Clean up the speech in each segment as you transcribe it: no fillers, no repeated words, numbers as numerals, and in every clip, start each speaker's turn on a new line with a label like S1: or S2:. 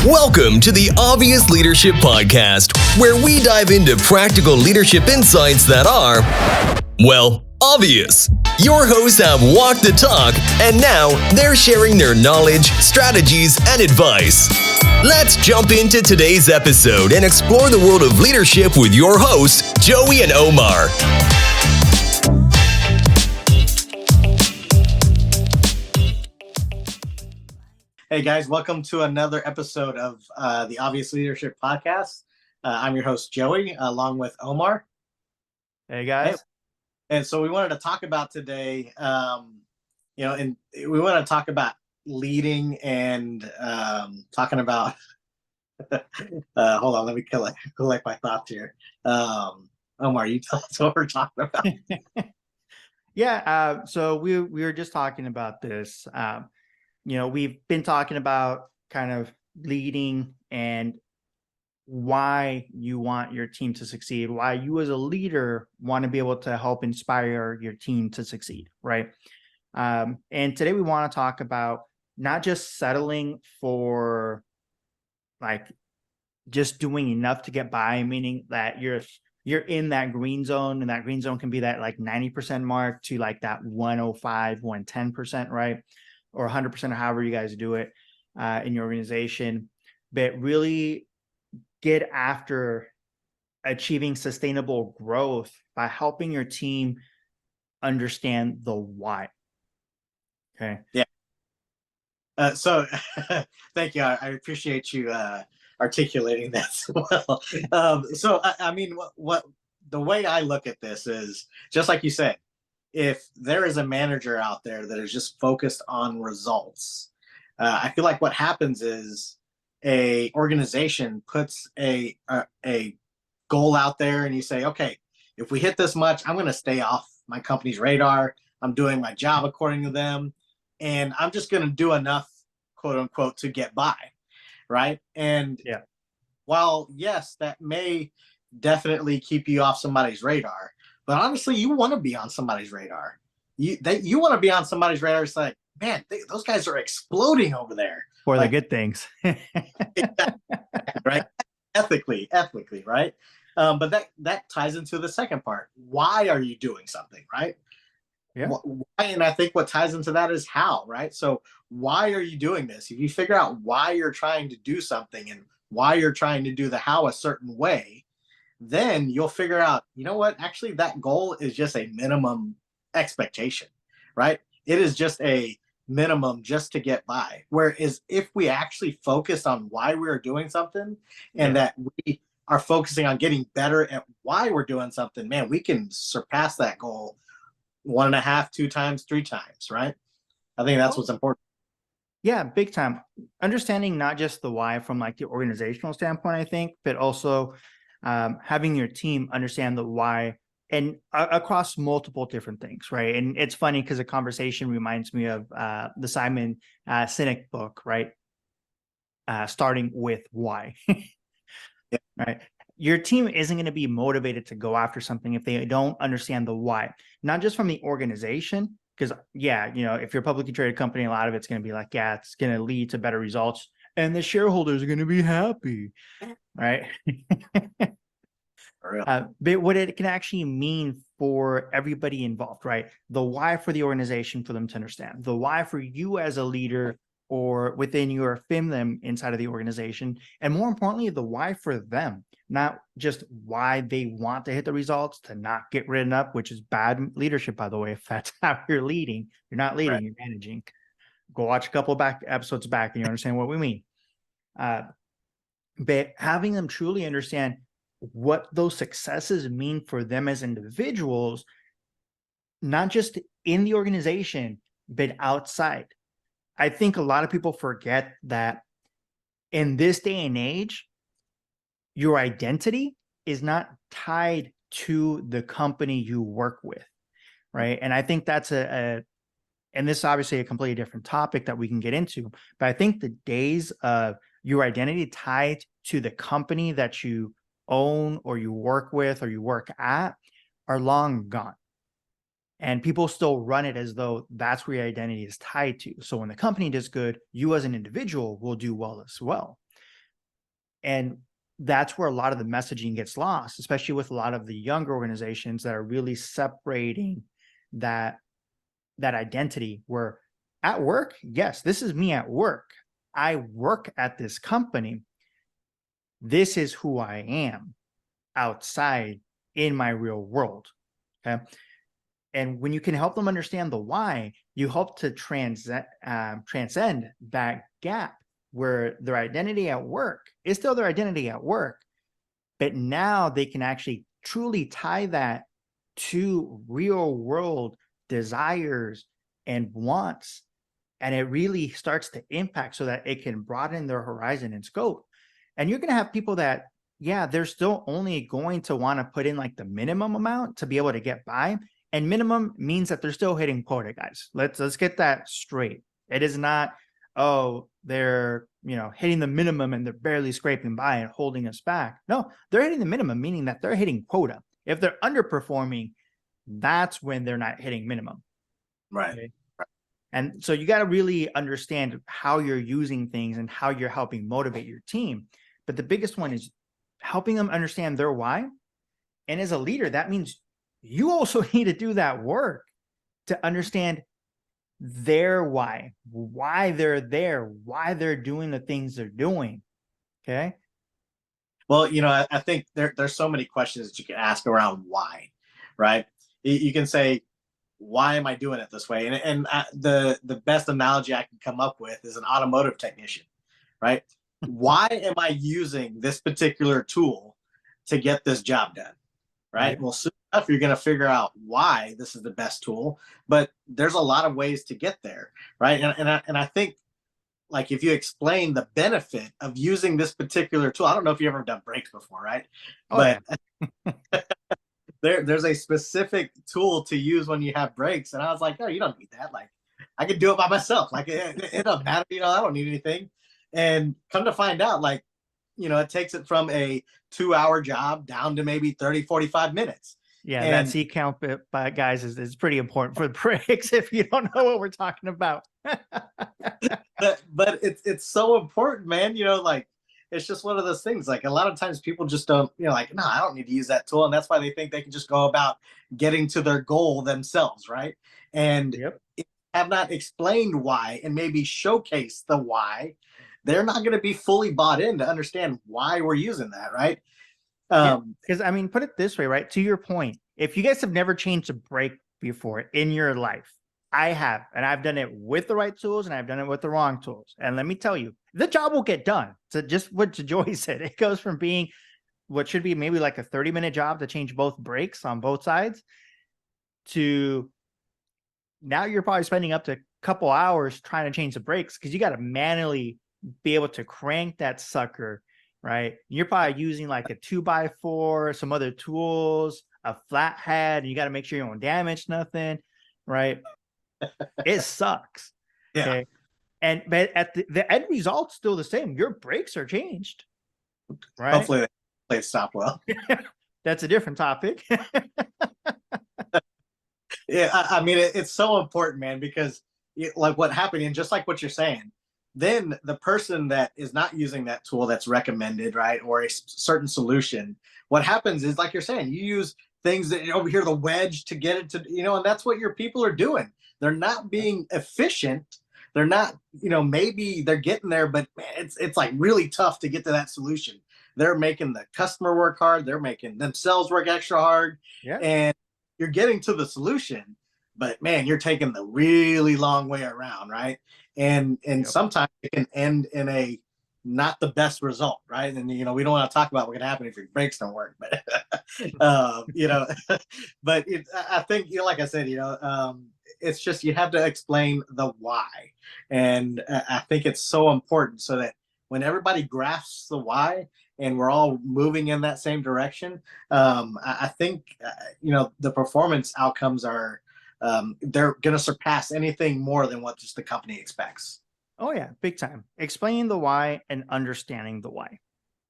S1: Welcome to the Obvious Leadership Podcast, where we dive into practical leadership insights that are, well, obvious. Your hosts have walked the talk, and now they're sharing their knowledge, strategies, and advice. Let's jump into today's episode and explore the world of leadership with your hosts, Joey and Omar.
S2: Hey guys, welcome to another episode of the Obvious Leadership Podcast. I'm your host, Joey, along with Omar.
S3: Hey guys.
S2: And so we wanted to talk about today, and we want to talk about leading and talking about, hold on, let me collect my thoughts here. Omar, you tell us what we're talking about.
S3: So we were just talking about this. We've been talking about kind of leading and why you want your team to succeed, why you as a leader want to be able to help inspire your team to succeed, right? And today we want to talk about not just settling for like just doing enough to get by, meaning that you're in that green zone, and that green zone can be that like 90% mark to like that 105, 110%, right? Or 100% of however you guys do it in your organization, but really get after achieving sustainable growth by helping your team understand the why. Okay.
S2: Yeah. So thank you. I appreciate you articulating that as well. I mean, what the way I look at this is just like you said. If there is a manager out there that is just focused on results, I feel like what happens is a organization puts a goal out there, and you say, okay, if we hit this much, I'm going to stay off my company's radar. I'm doing my job according to them, and I'm just going to do enough, quote unquote, to get by, right? And while yes, that may definitely keep you off somebody's radar. But honestly, you want to be on somebody's radar. You want to be on somebody's radar. It's like, man, those guys are exploding over there.
S3: For
S2: like,
S3: the good things.
S2: Right? Ethically, right? But that ties into the second part. Why are you doing something, right?
S3: Yeah.
S2: Why? And I think what ties into that is how, right? So why are you doing this? If you figure out why you're trying to do something and why you're trying to do the how a certain way, then you'll figure out, you know what, actually that goal is just a minimum expectation, right? It is just a minimum just to get by. Whereas if we actually focus on why we're doing something and that we are focusing on getting better at why we're doing something, man, we can surpass that goal 1.5, 2 times, 3 times, right? I think that's what's important.
S3: Yeah, big time. Understanding not just the why from like the organizational standpoint, I think, but also having your team understand the why and across multiple different things, right? And it's funny because the conversation reminds me of the Simon Sinek book, right? Starting with why, right? Your team isn't going to be motivated to go after something if they don't understand the why, not just from the organization, because if you're a publicly traded company, a lot of it's going to be like, it's going to lead to better results and the shareholders are going to be happy, right? But what it can actually mean for everybody involved, right? The why for the organization for them to understand, the why for you as a leader or within your them inside of the organization, and more importantly, the why for them, not just why they want to hit the results, to not get written up, which is bad leadership, by the way. If that's how you're leading, you're not leading, you're managing. Go watch a couple of episodes back and you understand what we mean. But having them truly understand what those successes mean for them as individuals, not just in the organization, but outside. I think a lot of people forget that in this day and age, your identity is not tied to the company you work with, right? And I think that's and this is obviously a completely different topic that we can get into, but I think the days of your identity tied to the company that you own or you work with or you work at are long gone. And people still run it as though that's where your identity is tied to. So when the company does good, you as an individual will do well as well. And that's where a lot of the messaging gets lost, especially with a lot of the younger organizations that are really separating that identity, where at work, yes, this is me at work. I work at this company. This is who I am outside in my real world. Okay. And when you can help them understand the why, you help to transcend that gap where their identity at work is still their identity at work, but now they can actually truly tie that to real world desires and wants. And it really starts to impact so that it can broaden their horizon and scope. And you're going to have people that, yeah, they're still only going to want to put in like the minimum amount to be able to get by. And minimum means that they're still hitting quota, guys. Let's get that straight. It is not, oh, they're, hitting the minimum and they're barely scraping by and holding us back. No, they're hitting the minimum, meaning that they're hitting quota. If they're underperforming, that's when they're not hitting minimum.
S2: Right.
S3: Okay? And so you got to really understand how you're using things and how you're helping motivate your team. But the biggest one is helping them understand their why. And as a leader, that means you also need to do that work to understand their why they're there, why they're doing the things they're doing. Okay.
S2: Well, I think there's so many questions that you can ask around why, right? You can say, why am I doing it this way? And the best analogy I can come up with is an automotive technician, right? Why am I using this particular tool to get this job done, right?
S3: Yeah.
S2: Well, soon enough, you're going to figure out why this is the best tool, but there's a lot of ways to get there, right? And I think, like, if you explain the benefit of using this particular tool, I don't know if you've ever done brakes before, right?
S3: Oh,
S2: but
S3: yeah.
S2: there's a specific tool to use when you have brakes, and I was like, oh, you don't need that. Like, I could do it by myself. Like, it doesn't matter. I don't need anything. And come to find out, like, it takes it from a 2-hour job down to maybe 30, 45 minutes.
S3: Yeah,
S2: and
S3: that C count, guys, is pretty important for the brakes if you don't know what we're talking about.
S2: but it's so important, man. Like, it's just one of those things. Like, a lot of times people just don't, like, no, I don't need to use that tool. And that's why they think they can just go about getting to their goal themselves, right? And
S3: Yep.
S2: have not explained why and maybe showcase the why, they're not going to be fully bought in to understand why we're using that, right?
S3: Because I mean, put it this way, right? To your point, if you guys have never changed a brake before in your life, I have, and I've done it with the right tools and I've done it with the wrong tools. And let me tell you, the job will get done. So just what Joey said, it goes from being what should be maybe like a 30-minute job to change both brakes on both sides to now you're probably spending up to a couple hours trying to change the brakes because you got to manually be able to crank that sucker, right? You're probably using like a 2x4, some other tools, a flathead, and you got to make sure you don't damage nothing, right? It sucks.
S2: Yeah.
S3: Okay. But at the end result's still the same. Your brakes are changed, right?
S2: Hopefully they stop well.
S3: That's a different topic.
S2: Yeah, I mean, it's so important, man, because like what happened, and just like what you're saying, then the person that is not using that tool that's recommended, right, or a certain solution, what happens is, like you're saying, you use things that over here, the wedge to get it to, and that's what your people are doing. They're not being efficient. They're not, maybe they're getting there, but man, it's like really tough to get to that solution. They're making the customer work hard. They're making themselves work extra hard.
S3: Yeah.
S2: And you're getting to the solution, but man, you're taking the really long way around, right? And
S3: Yep.
S2: sometimes it can end in a not the best result, right? And we don't want to talk about what's going to happen if your brakes don't work, but but I think, like I said, it's just you have to explain the why, and I think it's so important so that when everybody grasps the why and we're all moving in that same direction, I think the performance outcomes are they're going to surpass anything more than what just the company expects.
S3: Oh yeah, big time. Explaining the why and understanding the why,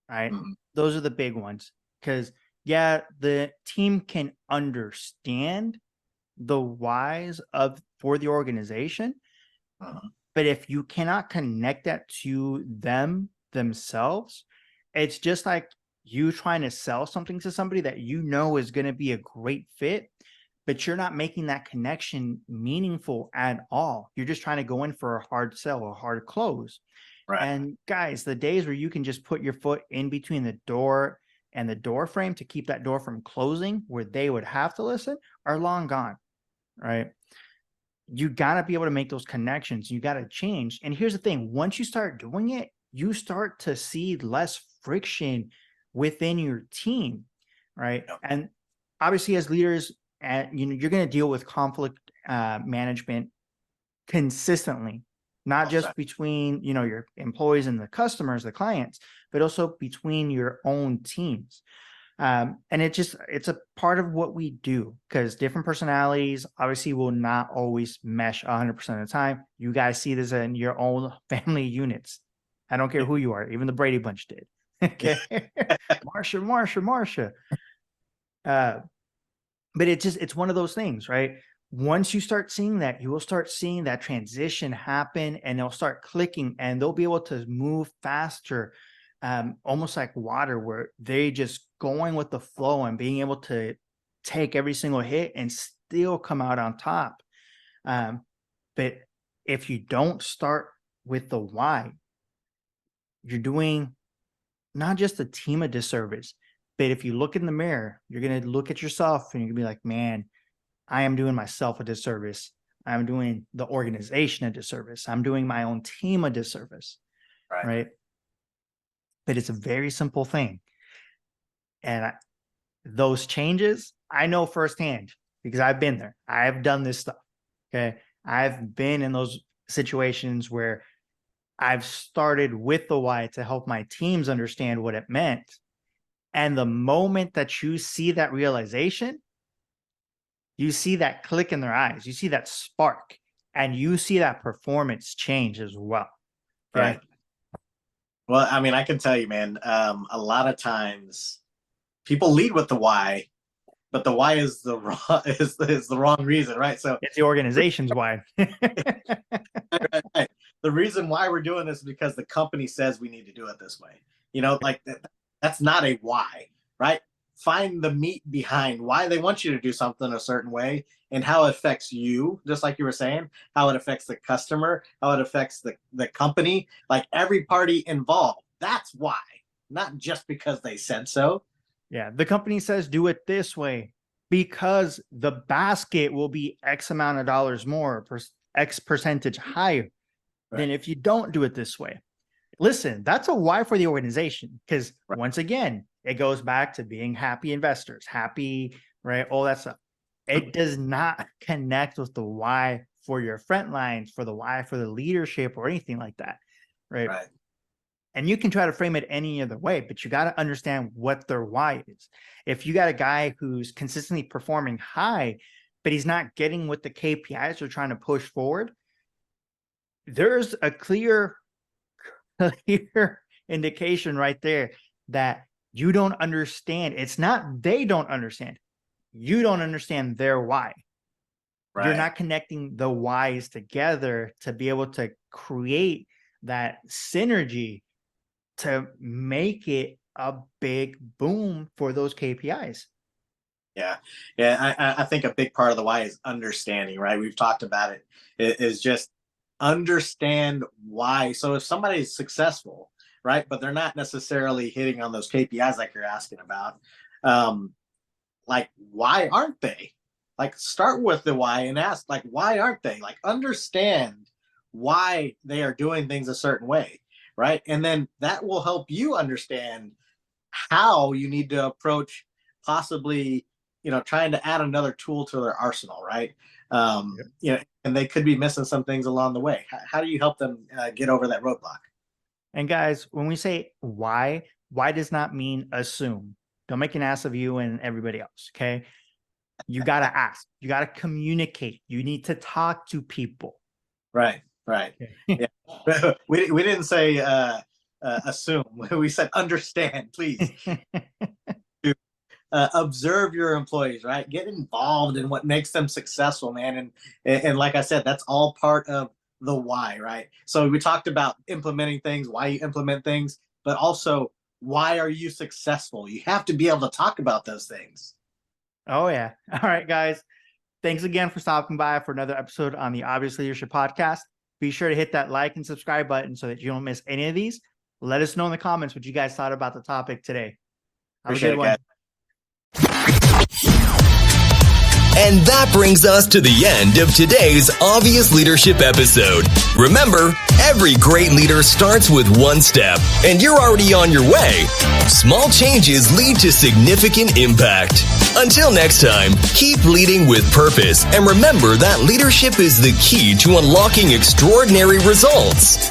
S3: right?
S2: Mm-hmm.
S3: Those are the big ones. Because yeah, the team can understand the whys for the organization,
S2: Uh-huh.
S3: but if you cannot connect that to them themselves, it's just like you trying to sell something to somebody that you know is going to be a great fit, but you're not making that connection meaningful at all. You're just trying to go in for a hard sell, a hard close.
S2: Right.
S3: And guys, the days where you can just put your foot in between the door and the door frame to keep that door from closing, where they would have to listen, are long gone, right? You got to be able to make those connections. You got to change. And here's the thing. Once you start doing it, you start to see less friction within your team, right?
S2: Yep.
S3: And obviously as leaders, you're going to deal with conflict management consistently, not just between, your employees and the customers, the clients, but also between your own teams. And it's a part of what we do, because different personalities obviously will not always mesh 100% of the time. You guys see this in your own family units. I don't care who you are. Even the Brady Bunch did. Okay. Marsha. But it's one of those things, right? Once you start seeing that, you will start seeing that transition happen, and they'll start clicking, and they'll be able to move faster, almost like water, where they just going with the flow and being able to take every single hit and still come out on top. But if you don't start with the why, you're doing not just the team a disservice, but if you look in the mirror, you're going to look at yourself and you're going to be like, man, I am doing myself a disservice. I'm doing the organization a disservice. I'm doing my own team a disservice. Right? But it's a very simple thing. And those changes, I know firsthand, because I've been there. I've done this stuff. Okay. I've been in those situations where I've started with the why to help my teams understand what it meant. And the moment that you see that realization, you see that click in their eyes, you see that spark, and you see that performance change as well.
S2: Okay? Right. Well, I mean, I can tell you, man, a lot of times people lead with the why, but the why is the wrong is the wrong reason, right? So
S3: it's the organization's why.
S2: Right. The reason why we're doing this is because the company says we need to do it this way. Like that's not a why, right? Find the meat behind why they want you to do something a certain way and how it affects you, just like you were saying, how it affects the customer, how it affects the company, like every party involved. That's why, not just because they said so.
S3: Yeah, the company says do it this way because the basket will be X amount of dollars more, X percentage higher than if you don't do it this way. Listen, that's a why for the organization, because once again, it goes back to being happy investors, happy, right? All that stuff. It does not connect with the why for your front lines, for the why for the leadership or anything like that, right? And you can try to frame it any other way, but you got to understand what their why is. If you got a guy who's consistently performing high, but he's not getting what the KPIs are trying to push forward, there's a clear indication right there that you don't understand. It's not they don't understand. You don't understand their why. You're not connecting the whys together to be able to create that synergy to make it a big boom for those KPIs.
S2: Yeah. I think a big part of the why is understanding, right? We've talked about it. It is just understand why. So if somebody is successful, right, but they're not necessarily hitting on those KPIs like you're asking about, like, why aren't they? Like, start with the why and ask, like, why aren't they? Like, understand why they are doing things a certain way, right? And then that will help you understand how you need to approach possibly, trying to add another tool to their arsenal, right? And they could be missing some things along the way. How do you help them get over that roadblock?
S3: And guys, when we say why does not mean assume. Don't make an ass of you and everybody else, okay? You got to ask. You got to communicate. You need to talk to people.
S2: Right. Yeah. We didn't say assume. We said understand, please. Observe your employees, right? Get involved in what makes them successful, man. And like I said, that's all part of the why, right? So we talked about implementing things, why you implement things, but also why are you successful? You have to be able to talk about those things.
S3: Oh, yeah. All right, guys. Thanks again for stopping by for another episode on the Obvious Leadership Podcast. Be sure to hit that like and subscribe button so that you don't miss any of these. Let us know in the comments what you guys thought about the topic today. Have a good one.
S1: And that brings us to the end of today's Obvious Leadership episode. Remember, every great leader starts with one step, and you're already on your way. Small changes lead to significant impact. Until next time, keep leading with purpose, and remember that leadership is the key to unlocking extraordinary results.